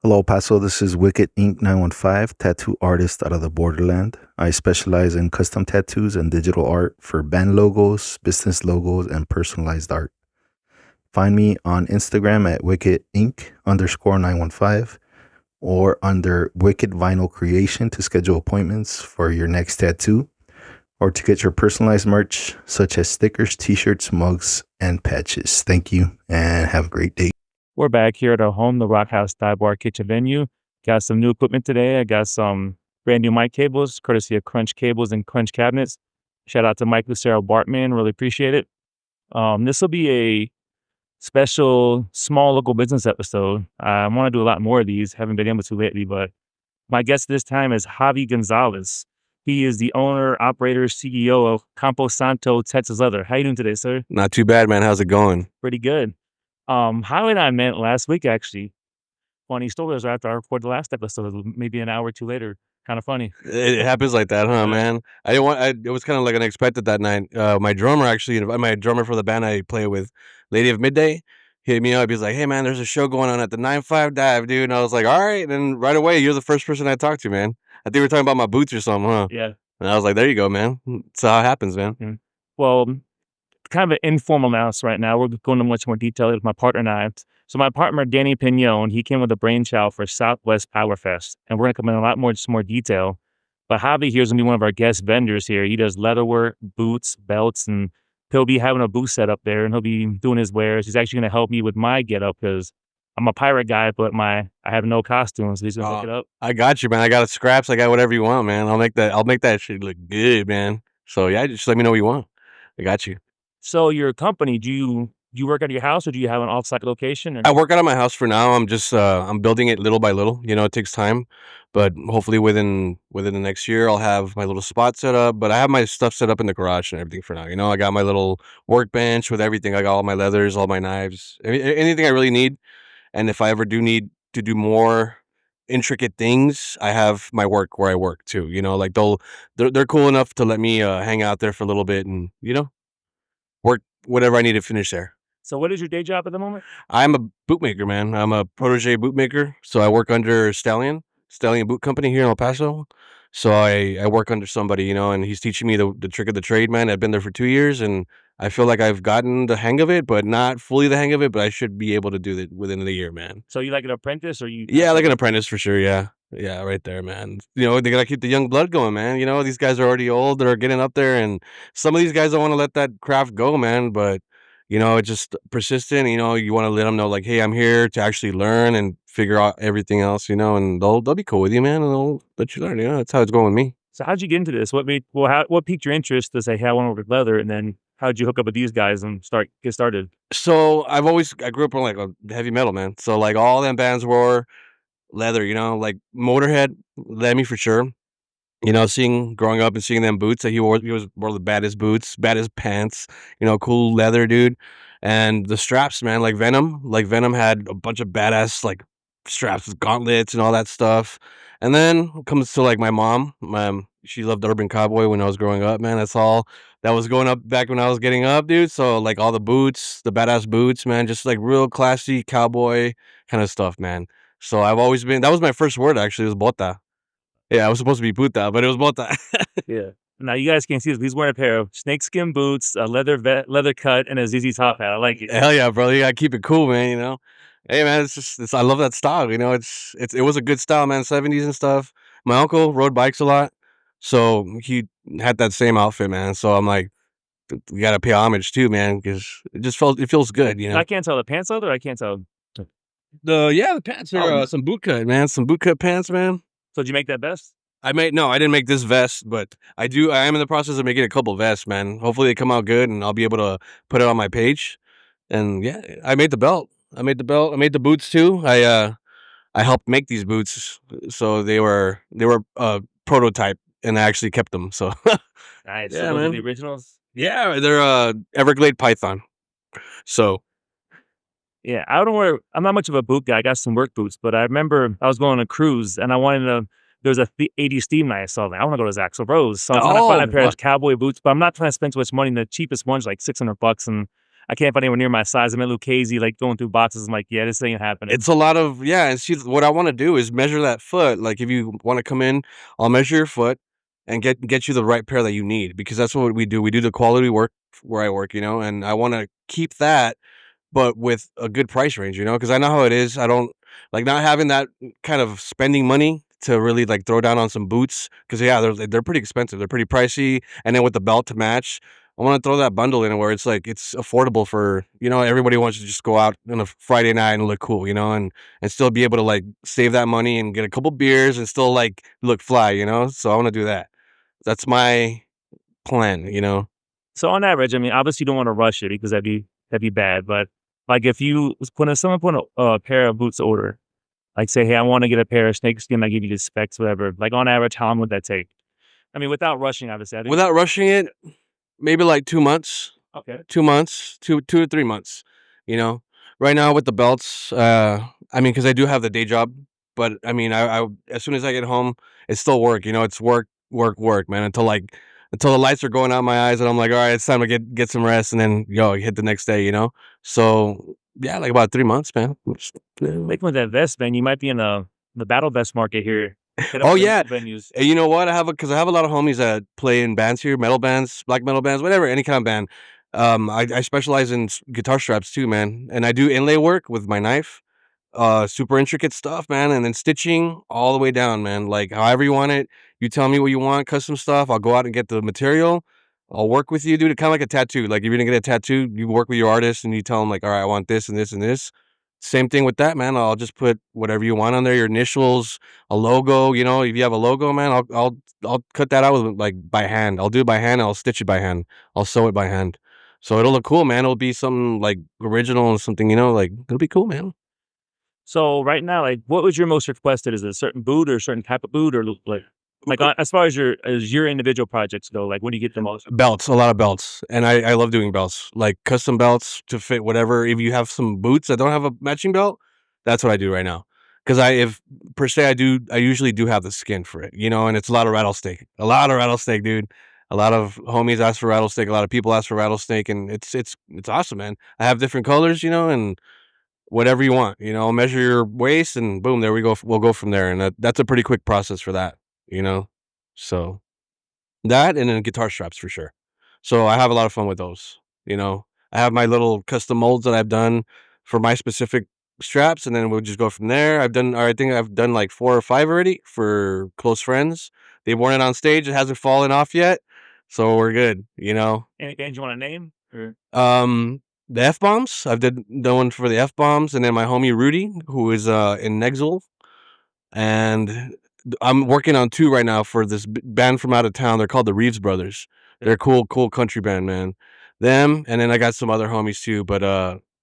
Hello, El Paso. This is Wicked Ink 915, tattoo artist out of the borderland. I specialize in custom tattoos and digital art for band logos, business logos, and personalized art. Find me on Instagram at Wicked Ink underscore 915 or under Wicked Vinyl Creation to schedule appointments for your next tattoo or to get your personalized merch such as stickers, t-shirts, mugs, and patches. Thank you and have a great day. We're back here at our home, the Rock House Dive Bar Kitchen venue. Got some new equipment today. I got some brand new mic cables, courtesy of Crunch Cables and Crunch Cabinets. Shout out to Mike Lucero Bartman. Really appreciate it. This will be a special small local business episode. I want to do a lot more of these. Haven't been able to lately, but my guest this time is Javi Gonzalez. He is the owner, operator, CEO of Campo Santo Texas Leather. How you doing today, sir? Not too bad, man. How's it going? Pretty good. Javi and I met last week, actually. Funny story was after I recorded the last episode, maybe an hour or two later. Kind of funny. It happens like that, huh, man? I didn't want. It was kind of like unexpected that night. My drummer for the band I play with, Lady of Midday, hit me up. He's like, "Hey, man, there's a show going on at the 9-5 Dive, dude." And I was like, "All right." And then right away, you're the first person I talked to, man. I think we were talking about my boots or something, huh? Yeah. And I was like, "There you go, man. That's how it happens, man." Well, kind of an informal announcement right now. We're going into much more detail with my partner and I. So my partner, Danny Pignon, he came with a brainchild for Southwest Power Fest. And we're going to come in a lot more, just more detail. But Javi here is going to be one of our guest vendors here. He does leatherwork, boots, belts, and he'll be having a booth set up there and he'll be doing his wares. He's actually going to help me with my getup because I'm a pirate guy, but I have no costumes. So he's going to hook it up. I got you, man. I got scraps. I got whatever you want, man. I'll make that shit look good, man. So yeah, just let me know what you want. I got you. So your company, do you work out of your house or do you have an off-site location? Or? I work out of my house for now. I'm just I'm building it little by little. You know, it takes time, but hopefully within the next year I'll have my little spot set up. But I have my stuff set up in the garage and everything for now. You know, I got my little workbench with everything. I got all my leathers, all my knives, anything I really need. And if I ever do need to do more intricate things, I have my work where I work too. You know, like they're cool enough to let me hang out there for a little bit and work whatever I need to finish there. So what is your day job at the moment? I'm a bootmaker, man. I'm a protege bootmaker. So I work under Stallion Boot Company here in El Paso. So I work under somebody, and he's teaching me the trick of the trade, man. I've been there for 2 years and I feel like I've gotten the hang of it, but not fully the hang of it, but I should be able to do it within the year, man. So you like an apprentice or you? Yeah, like an apprentice for sure, yeah. Yeah, right there, man. They gotta keep the young blood going, man. These guys are already old, they're getting up there, and some of these guys don't want to let that craft go, man, but it's just persistent. You want to let them know, like, hey, I'm here to actually learn and figure out everything else, and they'll be cool with you, man, and they'll let you learn. That's how it's going with me. So how'd you get into this? What piqued your interest to say, hey, I want to work with leather, and then how'd you hook up with these guys and get started? So I grew up on like a heavy metal, man. So like all them bands were leather, like Motorhead led me for sure. Growing up and seeing them boots that he was one of the baddest boots, baddest pants, cool leather, dude. And the straps, man, like Venom had a bunch of badass like straps with gauntlets and all that stuff. And then comes to like my mom, she loved Urban Cowboy when I was growing up, man. That's all that was going up back when I was getting up, dude. So like all the boots, the badass boots, man, just like real classy cowboy kind of stuff, man. So I've always been, that was my first word actually, was bota. Yeah, I was supposed to be puta, but it was bota. Yeah. Now you guys can't see this. He's wearing a pair of snakeskin boots, a leather cut, and a ZZ Top hat. I like it. Hell yeah, bro! You gotta keep it cool, man. Hey, man, I love that style. It was a good style, man. 70s and stuff. My uncle rode bikes a lot, so he had that same outfit, man. So I'm like, we gotta pay homage too, man, because it feels good, I can't tell the pants leather. I can't tell. The pants are some boot cut, man. Some boot cut pants, man. So did you make that vest? No, I didn't make this vest, but I am in the process of making a couple vests, man. Hopefully they come out good and I'll be able to put it on my page. And yeah, I made the belt. I made the boots too. I helped make these boots. So they were prototype and I actually kept them. So nice. Yeah, so those man. are the originals? Yeah, they're Everglade Python. So yeah, I'm not much of a boot guy. I got some work boots, but I remember I was going on a cruise and I wanted to. There was a 80s theme night I saw. I want to go to Axl Rose. So I'm trying to find a pair of cowboy boots, but I'm not trying to spend too much money. The cheapest one's like $600. And I can't find anyone near my size. I'm at Lucchese, like going through boxes. I'm like, yeah, this ain't happening. It's a lot of and see what I want to do is measure that foot. Like if you want to come in, I'll measure your foot and get you the right pair that you need because that's what we do. We do the quality work where I work, and I want to keep that but with a good price range, because I know how it is. I don't like not having that kind of spending money to really like throw down on some boots because they're pretty expensive. They're pretty pricey, and then with the belt to match, I want to throw that bundle in where it's like it's affordable for everybody wants to just go out on a Friday night and look cool, and still be able to like save that money and get a couple beers and still like look fly, So I want to do that. That's my plan. So on average, I mean, obviously you don't want to rush it because that'd be bad. But like if you someone put a pair of boots order, like say, hey, I want to get a pair of snakeskin, I give you the specs, whatever. Like on average, how long would that take? I mean, without rushing, obviously. I think, Without rushing it, maybe like 2 months. okay. 2 months, 2 to 3 months. You know, right now with the belts, I mean, because I do have the day job, but I mean, I as soon as I get home, it's still work. It's work, work, work, man. Until the lights are going out my eyes, and I'm like, all right, it's time to get some rest, and then hit the next day. So yeah, like about 3 months, man. Like with that vest, man, you might be in the battle vest market here. Hit up Oh some yeah, venues. and you know what? Because I have a lot of homies that play in bands here, metal bands, black metal bands, whatever, any kind of band. I specialize in guitar straps too, man, and I do inlay work with my knife, super intricate stuff, man, and then stitching all the way down, man. Like however you want it, you tell me what you want, custom stuff. I'll go out and get the material. I'll work with you, dude. Kind of like a tattoo. Like if you're gonna get a tattoo, you work with your artist and you tell them like, all right, I want this and this and this. Same thing with that, man. I'll just put whatever you want on there, your initials, a logo. If you have a logo, man, I'll cut that out with like by hand. I'll do it by hand. I'll stitch it by hand. I'll sew it by hand. So it'll look cool, man. It'll be something like original and something, like it'll be cool, man. So right now, like, what was your most requested? Is it a certain boot or a certain type of boot, or like as far as your individual projects go, like, what do you get the most? Belts, a lot of belts, and I love doing belts, like custom belts to fit whatever. If you have some boots that don't have a matching belt, that's what I do right now. Because if per se I usually do have the skin for it, and it's a lot of rattlesnake, dude. A lot of homies ask for rattlesnake, a lot of people ask for rattlesnake, and it's awesome, man. I have different colors, and whatever you want, measure your waist, and boom, there we go. We'll go from there, and that's a pretty quick process for that, so. That and then guitar straps for sure. So I have a lot of fun with those. I have my little custom molds that I've done for my specific straps, and then we'll just go from there. I think I've done like 4 or 5 already for close friends. They've worn it on stage. It hasn't fallen off yet, so we're good. Any bands you want to name? Or? The F bombs. I've done one for the F bombs, and then my homie Rudy, who is in Nexel, and I'm working on 2 right now for this band from out of town. They're called the Reeves Brothers. They're a cool country band, man. Them, and then I got some other homies too, but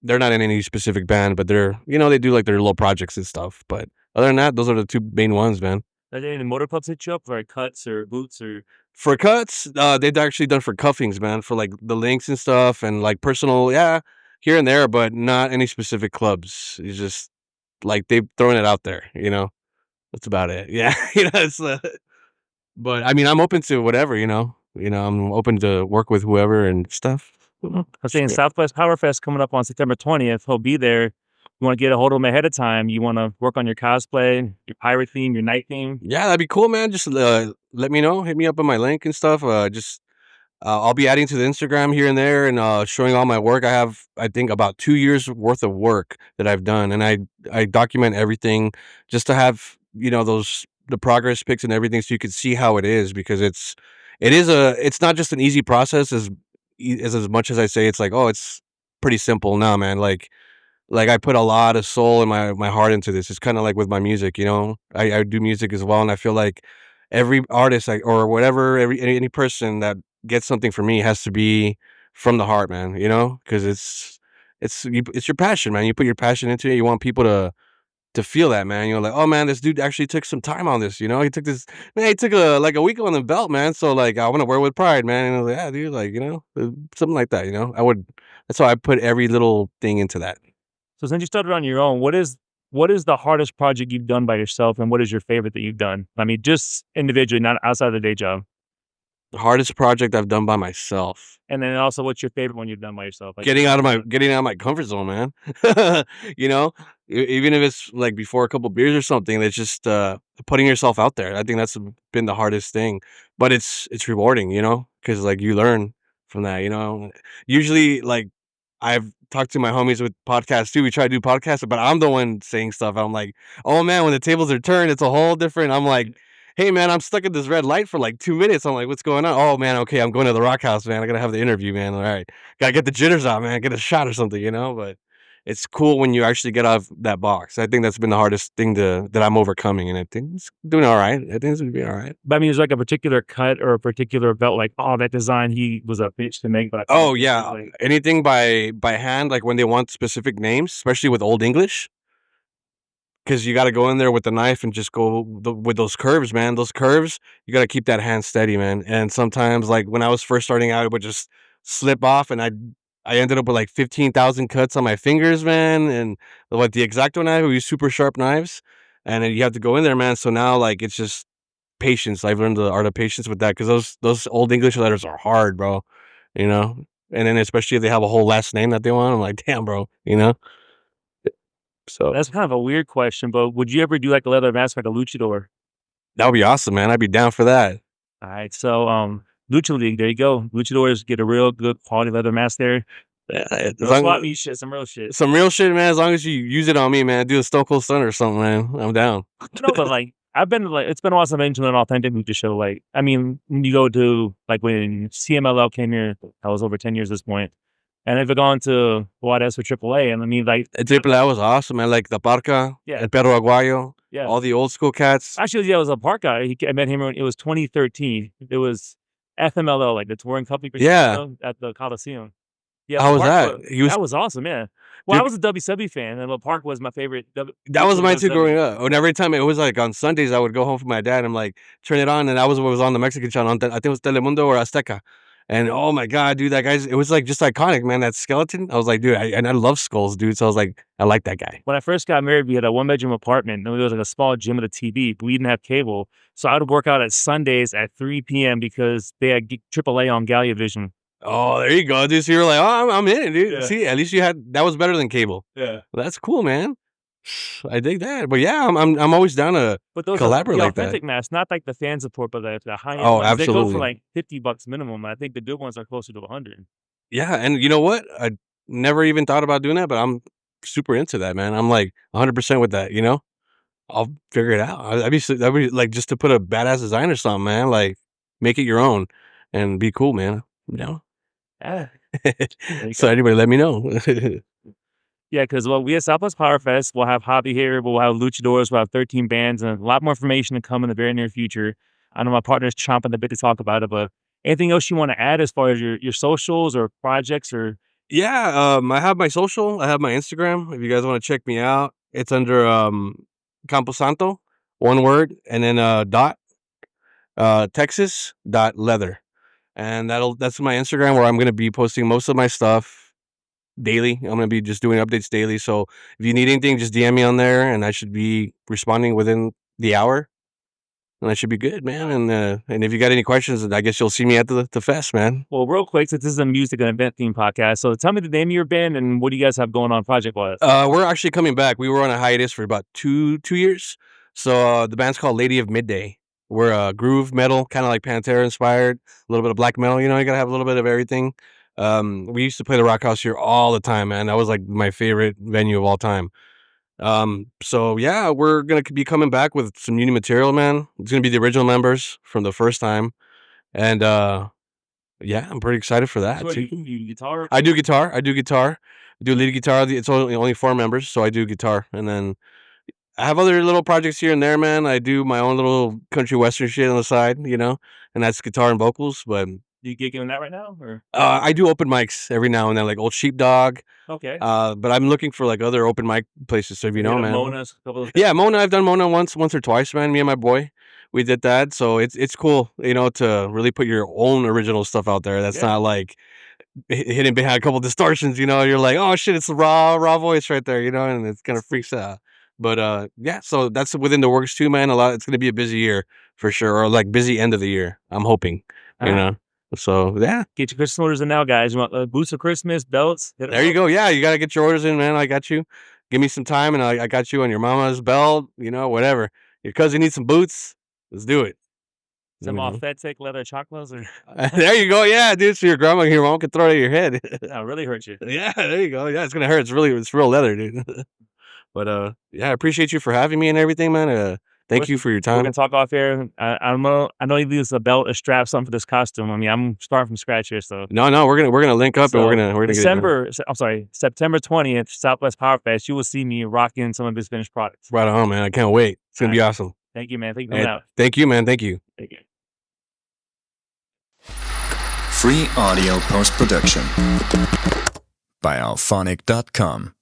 they're not in any specific band, but they're they do like their little projects and stuff. But other than that, those are the 2 main ones, man. Are there any motor clubs hit you up for cuts or boots or? For cuts, they've actually done for cuffings, man, for like the links and stuff, and like personal, yeah, here and there, but not any specific clubs. It's just like they've thrown it out there. That's about it. Yeah, it's. But I mean, I'm open to whatever. I'm open to work with whoever and stuff. I'm saying Southwest Power Fest coming up on September 20th. He'll be there. You want to get a hold of him ahead of time. You want to work on your cosplay, your pirate theme, your night theme. Yeah, that'd be cool, man. Just let me know. Hit me up on my link and stuff. I'll be adding to the Instagram here and there and showing all my work. I have, I think, about 2 years worth of work that I've done, and I document everything just to have the progress pics and everything, so you can see how it is, because it's not just an easy process as much as I say it's like, oh, it's pretty simple. Nah, man, like I put a lot of soul and my heart into this. It's kind of like with my music, I do music as well, and I feel like every artist or whatever, any person that gets something from me has to be from the heart, man. Because it's your passion, man. You put your passion into it. You want people to feel that, man. Like, oh man, this dude actually took some time on this. He took this, man. He took a week on the belt, man. So like, I want to wear with pride, man. And I was like, yeah, dude, like something like that. That's how I put every little thing into that. So since you started on your own, what is the hardest project you've done by yourself, and what is your favorite that you've done? I mean, just individually, not outside of the day job. The hardest project I've done by myself. And then also, what's your favorite one you've done by yourself? Like, Getting out of my comfort zone, man. You know, even if it's like before a couple beers or something, that's just putting yourself out there. I think that's been the hardest thing, but it's rewarding, you know, because like you learn from that. You know, usually like I've talked to my homies with podcasts too. We try to do podcasts, but I'm the one saying stuff. I'm like, oh man, when the tables are turned, it's a whole different. I'm like, hey man, I'm stuck at this red light for like 2 minutes. I'm like, what's going on? Oh man, okay, I'm going to the Rock House, man. I gotta have the interview, man. All right, gotta get the jitters out, man. Get a shot or something, you know. But it's cool when you actually get out of that box. I think that's been the hardest thing that I'm overcoming, and I think it's doing all right. I think it's gonna be all right. but I mean, there's like a particular cut or a particular belt, like, oh, that design he was a bitch to make, but I Oh think it's yeah, like, anything by hand, like when they want specific names, especially with Old English. Because you got to go in there with the knife and just go with those curves, man. Those curves, you got to keep that hand steady, man. And sometimes, like when I was first starting out, it would just slip off, and I ended up with like 15,000 cuts on my fingers, man. And like the X-Acto knife, we use super sharp knives, and then you have to go in there, man. So now, like it's just patience. I've learned the art of patience with that because those Old English letters are hard, bro. You know, and then especially if they have a whole last name that they want, I'm like, damn, bro. You know, so. that's kind of a weird question, but would you ever do like a leather mask like a luchador? That would be awesome, man. I'd be down for that. All right, so Lucha League, there you go. Luchadors get a real good quality leather mask there. Yeah, No swap meet shit, some real shit. some real shit, man. As long as you use it on me, man. Do a Stone Cold Stunner or something, man. I'm down. No, but like I've been to, like, it's been a while since I've been to an authentic lucha show. Like, I mean, when you go to like when CMLL came here, that was over 10 years at this point, and I've gone to Juarez for AAA, and I mean, like, Triple A was awesome, man. Like the Parca, yeah, El Perro Aguayo, yeah. all the old school cats. Actually, yeah, it was a park guy. I met him when it was 2013. It was FMLO, like the touring company for Yeah. CMLL at the Coliseum. Yeah, How was Park that? He was that was awesome, yeah. Well, I dude, was a WCW fan, and Park was my favorite. that was mine too WCW. growing up. And every time it was like on Sundays, I would go home from my dad and like turn it on, and that was what was on the Mexican channel. I think it was Telemundo or Azteca. And oh my god, dude, that guy's it was like just iconic, man. That skeleton. I was like, dude, and I love skulls, dude. So I was like, I like that guy. When I first got married, we had a one-bedroom apartment, and there was like a small gym with a TV, but we didn't have cable. So I would work out at Sundays at 3 p.m. because they had AAA on Galliavision. Oh, there you go, dude. So you're like, oh, I'm in it, dude. Yeah. See, at least you had that was better than cable. Yeah. Well, that's cool, man. I dig that. But yeah, I'm always down to But those collaborate the like that. authentic masks, not like the fan support, but the high-end Oh, ones. They go absolutely. for like $50 minimum. I think the good ones are closer to 100. Yeah, and you know what? I never even thought about doing that, but I'm super into that, man. I'm like 100% with that. You know, I'll figure it out. That'd be like just to put a badass design or something, man. Like make it your own and be cool, man. You know. Yeah. you So go. anybody, let me know. Yeah, because well, we at Southwest Power Fest, we'll have Hobby here, we'll have Luchadors, we'll have 13 bands, and a lot more information to come in the very near future. I know my partner's chomping a bit to talk about it, but anything else you want to add as far as your socials or projects or Yeah, I have my social. I have my Instagram. If you guys want to check me out, it's under Campo Santo, one word, and then dot Texas dot leather, and that's my Instagram where I'm gonna be posting most of my stuff daily. I'm gonna be just doing updates daily. So if you need anything, just DM me on there, and I should be responding within the hour. And I should be good, man. And if you got any questions, I guess you'll see me at the fest, man. well, real quick, since this is a music and event theme podcast, so tell me the name of your band and what do you guys have going on project wise? We're actually coming back. We were on a hiatus for about two years. So the band's called Lady of Midday. We're groove metal, kind of like Pantera inspired, a little bit of black metal. You know, you gotta have a little bit of everything. We used to play the Rock House here all the time, man. That was like my favorite venue of all time. So yeah, we're gonna be coming back with some new material, man. It's gonna be the original members from the first time, and yeah, I'm pretty excited for that So what, too. you guitar? I do guitar. I do lead guitar. It's only 4 members, so I do guitar, and then I have other little projects here and there, man. I do my own little country western shit on the side, you know, and that's guitar and vocals. But Do you gigging that right now? Or I do open mics every now and then, like Old Sheepdog. okay. But I'm looking for like other open mic places. So if you know, man. Mona's, a couple of Yeah, Mona. I've done Mona once or twice, man. Me and my boy, we did that. So it's cool, you know, to really put your own original stuff out there. That's Yeah. not like hidden behind a couple distortions. You know, you're like, oh shit, it's the raw voice right there. You know, and it's kind of freaks out. But yeah, so that's within the works too, man. It's gonna be a busy year for sure, or like busy end of the year. I'm hoping. You know. So yeah, Get your Christmas orders in now, guys. You want boots for Christmas, belts? Hit 'em there you up. go. Yeah, you gotta get your orders in, man. I got you. Give me some time, and I got you on your mama's belt. You know, whatever. Your cousin needs some boots. Let's do it. Some You know? authentic leather chocolates, or There you go. Yeah, dude. So your mom can throw it at your head. that'll really hurt you. Yeah, there you go. Yeah, it's gonna hurt. It's real leather, dude. But yeah, I appreciate you for having me and everything, man. Thank you for your We're time. gonna talk off here. I know you use a belt, a strap, something for this costume. I mean, I'm starting from scratch here, so. No, we're gonna link up, and we're gonna get it done. September 20th, Southwest Power Fest. You will see me rocking some of his finished products. Right on, man. I can't wait. It's gonna be awesome. Thank you, man. Thank you for coming out. Thank you, man. Thank you. Thank you. Free audio post-production by alphonic.com.